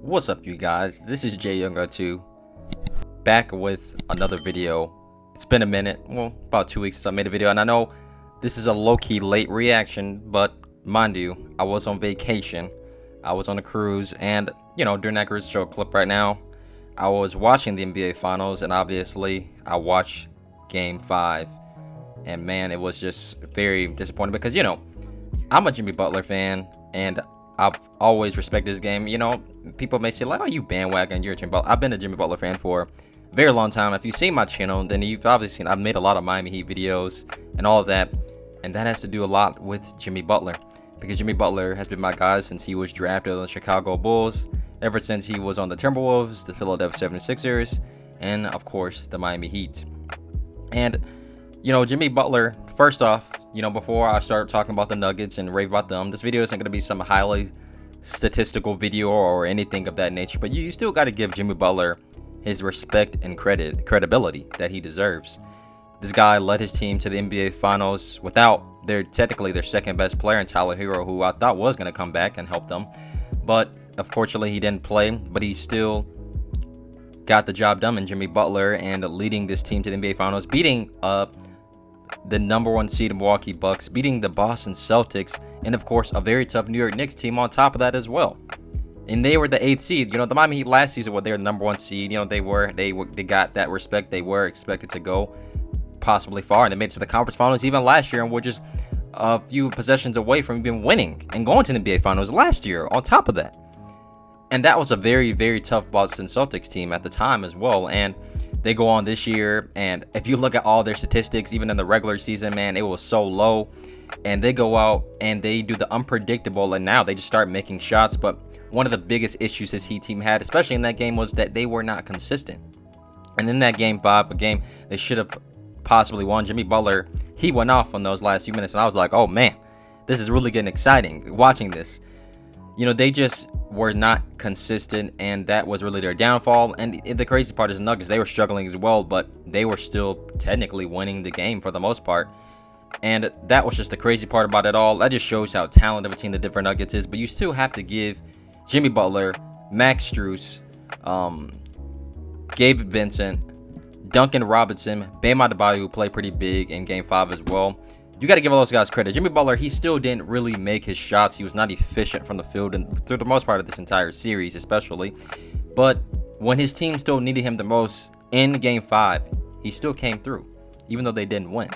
What's up, you guys? This is Jay Younger 2, back with another video. It's been a minute, well, about 2 weeks since I made a video, and I know this is a low-key late reaction, but mind you, I was on vacation. I was on a cruise, and during that cruise, show a clip right now, I was watching the NBA Finals, and obviously I watched Game 5, and man, it was just very disappointing because I'm a Jimmy Butler fan, and I've always respected this game. People may say like, "Oh, you bandwagon, you're a Jimmy Butler." I've been a Jimmy Butler fan for a very long time. If you've seen my channel, then you've obviously seen I've made a lot of Miami Heat videos and all of that, and that has to do a lot with Jimmy Butler because Jimmy Butler has been my guy since he was drafted on the Chicago Bulls, ever since he was on the Timberwolves, the Philadelphia 76ers, and of course the Miami Heat. And Jimmy Butler, first off, before I start talking about the Nuggets and rave about them, this video isn't going to be some highly statistical video or anything of that nature, but you still got to give Jimmy Butler his respect and credibility that he deserves. This guy led his team to the NBA Finals without their second best player in Tyler Hero, who I thought was going to come back and help them, but unfortunately he didn't play, but he still got the job done in Jimmy Butler and leading this team to the NBA Finals, beating the number 1 seed Milwaukee Bucks, beating the Boston Celtics, and of course a very tough New York Knicks team on top of that as well. And they were the 8th seed. The Miami Heat last season were their number 1 seed. They got that respect. They were expected to go possibly far, and they made it to the conference finals even last year, and were just a few possessions away from even winning and going to the NBA Finals last year on top of that. And that was a very, very tough Boston Celtics team at the time as well. And they go on this year, and if you look at all their statistics, even in the regular season, man, it was so low. And they go out and they do the unpredictable, and now they just start making shots. But one of the biggest issues this Heat team had, especially in that game, was that they were not consistent. And in that Game 5, a game they should have possibly won, Jimmy Butler, he went off on those last few minutes, and I was like, oh man, this is really getting exciting watching this. They just were not consistent, and that was really their downfall. And the crazy part is the Nuggets, they were struggling as well, but they were still technically winning the game for the most part. And that was just the crazy part about it all. That just shows how talented of a team the Denver Nuggets is. But you still have to give Jimmy Butler, Max Strus, Gabe Vincent, Duncan Robinson, Bam Adebayo, who played pretty big in Game 5 as well. You got to give all those guys credit. Jimmy Butler, he still didn't really make his shots. He was not efficient from the field, and through the most part of this entire series especially. But when his team still needed him the most in Game 5, he still came through, even though they didn't win.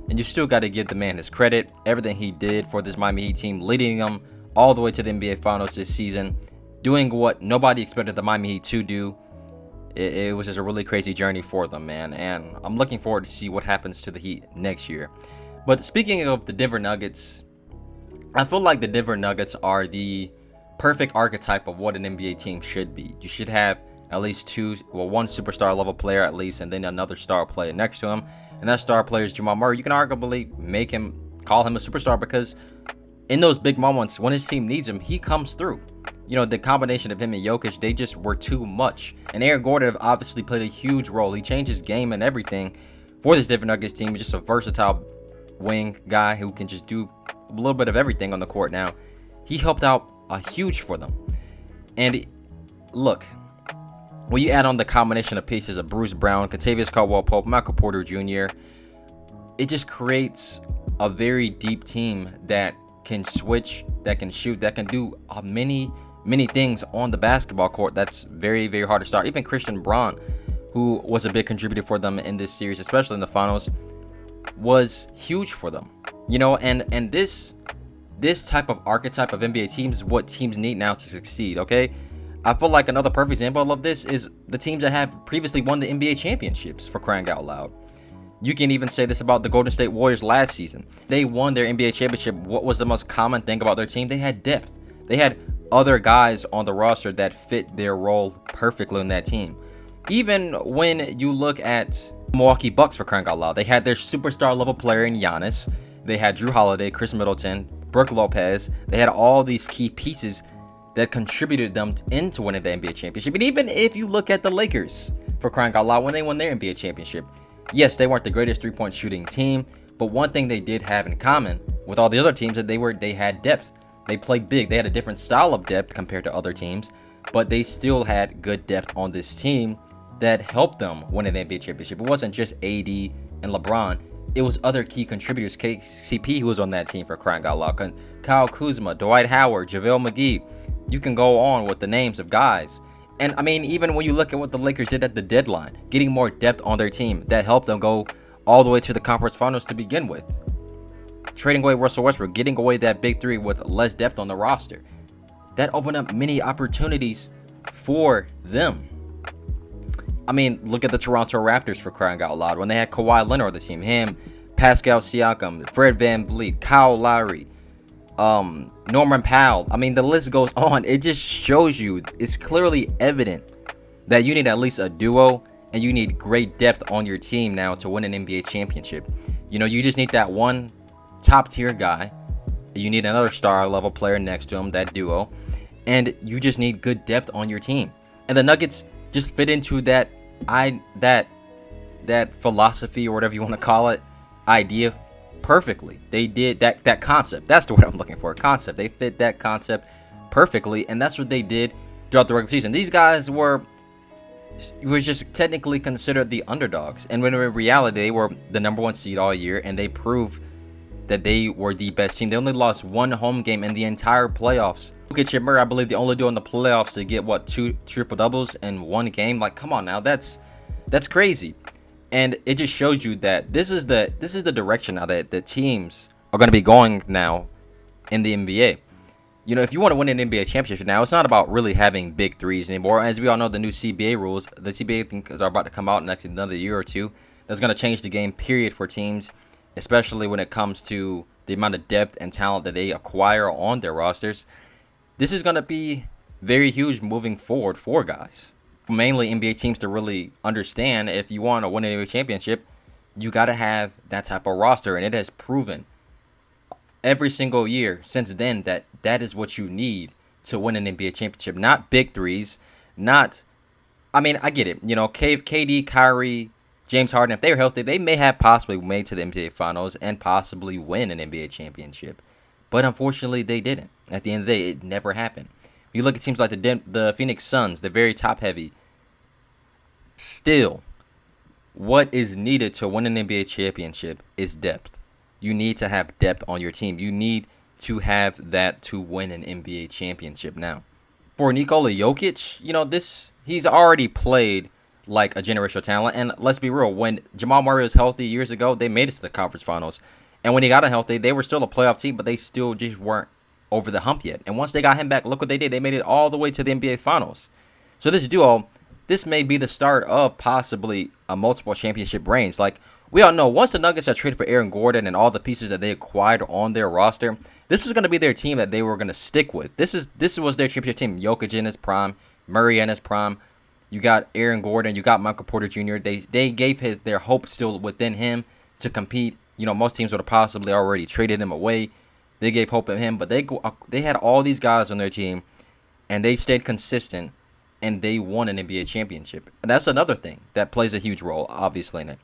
And you still got to give the man his credit. Everything he did for this Miami Heat team, leading them all the way to the NBA Finals this season, doing what nobody expected the Miami Heat to do. It was just a really crazy journey for them, man. And I'm looking forward to see what happens to the Heat next year. But speaking of the Denver Nuggets, I feel like the Denver Nuggets are the perfect archetype of what an NBA team should be. You should have at least one superstar level player at least, and then another star player next to him. And that star player is Jamal Murray. You can arguably call him a superstar because in those big moments when his team needs him, he comes through. The combination of him and Jokic, they just were too much. And Aaron Gordon obviously played a huge role. He changed his game and everything for this Denver Nuggets team. He's just a versatile wing guy who can just do a little bit of everything on the court now. He helped out a huge for them. And look, when you add on the combination of pieces of Bruce Brown, Kentavious Caldwell-Pope, Michael Porter Jr., it just creates a very deep team that can switch, that can shoot, that can do many things on the basketball court. That's very, very hard to start. Even Christian Braun, who was a big contributor for them in this series, especially in the finals, was huge for them. And this type of archetype of NBA teams is what teams need now to succeed. Okay, I feel like another perfect example of this is the teams that have previously won the NBA championships, for crying out loud. You can even say this about the Golden State Warriors last season. They won their NBA championship. What was the most common thing about their team? They had depth. They had other guys on the roster that fit their role perfectly in that team. Even when you look at Milwaukee Bucks, for crying out loud, they had their superstar level player in Giannis. They had Drew Holiday, Chris Middleton, Brook Lopez. They had all these key pieces that contributed them into winning the NBA championship. And even if you look at the Lakers, for crying out loud, when they won their NBA championship, yes, they weren't the greatest three-point shooting team, but one thing they did have in common with all the other teams that they had depth. They played big. They had a different style of depth compared to other teams, but they still had good depth on this team that helped them win an NBA championship. It wasn't just AD and LeBron. It was other key contributors. KCP, who was on that team, for crying out loud. Kyle Kuzma, Dwight Howard, JaVale McGee. You can go on with the names of guys. And I mean, even when you look at what the Lakers did at the deadline, getting more depth on their team, that helped them go all the way to the conference finals to begin with. Trading away Russell Westbrook, getting away that big three with less depth on the roster. That opened up many opportunities for them. I mean, look at the Toronto Raptors, for crying out loud. When they had Kawhi Leonard on the team, him, Pascal Siakam, Fred VanVleet, Kyle Lowry, Norman Powell. I mean, the list goes on. It just shows you, it's clearly evident that you need at least a duo and you need great depth on your team now to win an NBA championship. You know, you just need that one top tier guy. You need another star level player next to him, that duo. And you just need good depth on your team. And the Nuggets just fit into that philosophy, or whatever you want to call it, idea perfectly. They did that concept. That's the word I'm looking for. Concept. They fit that concept perfectly, and that's what they did throughout the regular season. These guys were just technically considered the underdogs, and when in reality they were the number one seed all year, and they proved that they were the best team. They only lost one home game in the entire playoffs. Look at Murray, I believe they only do in the playoffs to get what, 2 triple doubles in one game. Like, come on now, that's crazy. And it just shows you that this is the direction now that the teams are going to be going now in the NBA. You know, if you want to win an NBA championship now, it's not about really having big threes anymore. As we all know, the new CBA rules, the CBA things are about to come out next another year or two. That's going to change the game, period, for teams, especially when it comes to the amount of depth and talent that they acquire on their rosters. This is going to be very huge moving forward for guys. Mainly NBA teams to really understand, if you want to win an NBA championship, you got to have that type of roster. And it has proven every single year since then that that is what you need to win an NBA championship. Not big threes, not, I mean, I get it. You know, KD, Kyrie, James Harden, if they were healthy, they may have possibly made to the NBA Finals and possibly win an NBA championship. But unfortunately, they didn't. At the end of the day, it never happened. You look at teams like the Phoenix Suns, they're very top-heavy. Still, what is needed to win an NBA championship is depth. You need to have depth on your team. You need to have that to win an NBA championship now. For Nikola Jokic, you know, he's already played like a generational talent. And let's be real, when Jamal Murray was healthy years ago, they made it to the conference finals. And when he got healthy, they were still a playoff team, but they still just weren't over the hump yet. And once they got him back, look what they did. They made it all the way to the NBA Finals. So this duo, this may be the start of possibly a multiple championship reigns. Like, we all know, once the Nuggets are traded for Aaron Gordon and all the pieces that they acquired on their roster, this is going to be their team that they were going to stick with. This was their championship team. Jokic in his prime, Murray in his prime. You got Aaron Gordon, you got Michael Porter Jr. They gave their hope still within him to compete. You know, most teams would have possibly already traded him away. They gave hope in him, but they had all these guys on their team, and they stayed consistent, and they won an NBA championship. And that's another thing that plays a huge role, obviously, in it.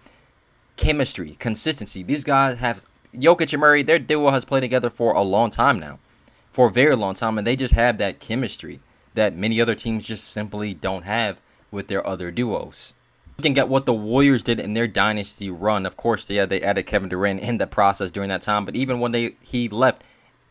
Chemistry, consistency. These guys have, Jokic and Murray, their duo has played together for a long time now, for a very long time, and they just have that chemistry that many other teams just simply don't have with their other duos. Looking at what the Warriors did in their dynasty run, of course, they added Kevin Durant in the process during that time. But even when he left,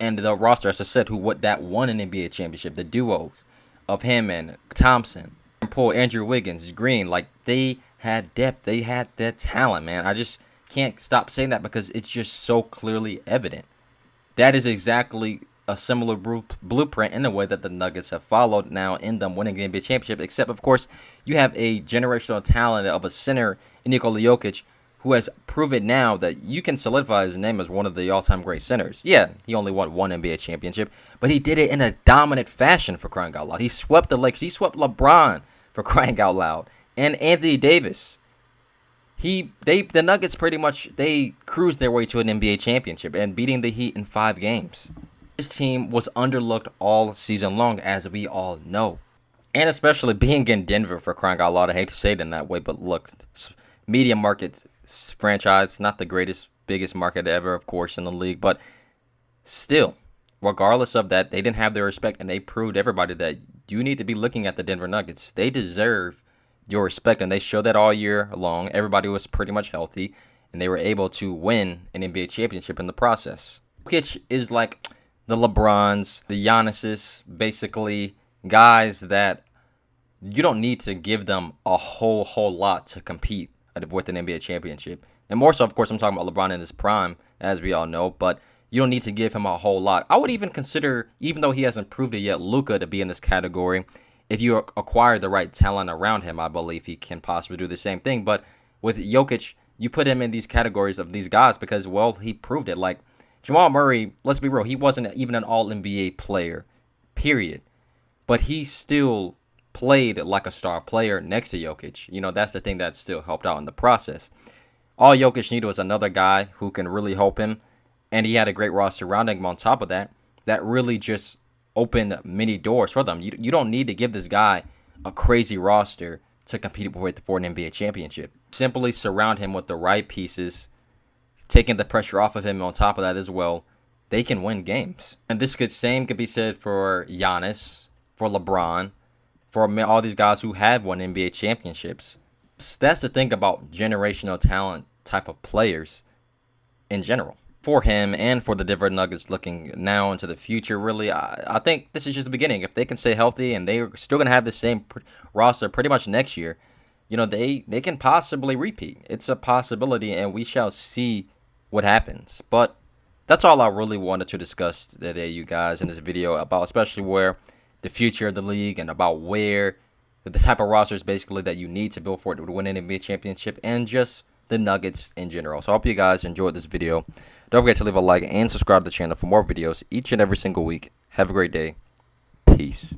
and the roster, as I said, that won an NBA championship, the duos of him and Thompson, and Poole, Andrew Wiggins, Green, like, they had depth, they had that talent, man. I just can't stop saying that because it's just so clearly evident. That is exactly a similar blueprint in the way that the Nuggets have followed now in them winning the NBA championship, except, of course, you have a generational talent of a center in Nikola Jokic, who has proven now that you can solidify his name as one of the all-time great centers. Yeah, he only won one NBA championship, but he did it in a dominant fashion, for crying out loud. He swept the Lakers. He swept LeBron, for crying out loud, and Anthony Davis. The Nuggets pretty much, they cruised their way to an NBA championship and beating the Heat in 5 games. This team was underlooked all season long, as we all know. And especially being in Denver, for crying out loud. I hate to say it in that way, but look, media market franchise, not the biggest market ever, of course, in the league. But still, regardless of that, they didn't have their respect, and they proved everybody that you need to be looking at the Denver Nuggets. They deserve your respect, and they showed that all year long. Everybody was pretty much healthy, and they were able to win an NBA championship in the process. Jokic is like the LeBrons, the Giannis's, basically guys that you don't need to give them a whole lot to compete with an NBA championship. And more so, of course, I'm talking about LeBron in his prime, as we all know, but you don't need to give him a whole lot. I would even consider, even though he hasn't proved it yet, Luka to be in this category. If you acquire the right talent around him, I believe he can possibly do the same thing. But with Jokic, you put him in these categories of these guys because, well, he proved it. Like Jamal Murray, let's be real, he wasn't even an all-NBA player, period. But he still played like a star player next to Jokic. You know, that's the thing that still helped out in the process. All Jokic needed was another guy who can really help him. And he had a great roster surrounding him on top of that. That really just opened many doors for them. You don't need to give this guy a crazy roster to compete for an NBA championship. Simply surround him with the right pieces, taking the pressure off of him on top of that as well. They can win games. And this same could be said for Giannis, for LeBron, for all these guys who have won NBA championships. That's the thing about generational talent type of players in general. For him and for the Denver Nuggets looking now into the future, really, I think this is just the beginning. If they can stay healthy and they're still going to have the same roster pretty much next year, you know, they can possibly repeat. It's a possibility, and we shall see what happens. But that's all I really wanted to discuss today, you guys, in this video, about especially where the future of the league and about where the type of rosters basically that you need to build for it to win an NBA championship, and just the Nuggets in general. So I hope you guys enjoyed this video. Don't forget to leave a like and subscribe to the channel for more videos each and every single week. Have a great day. Peace.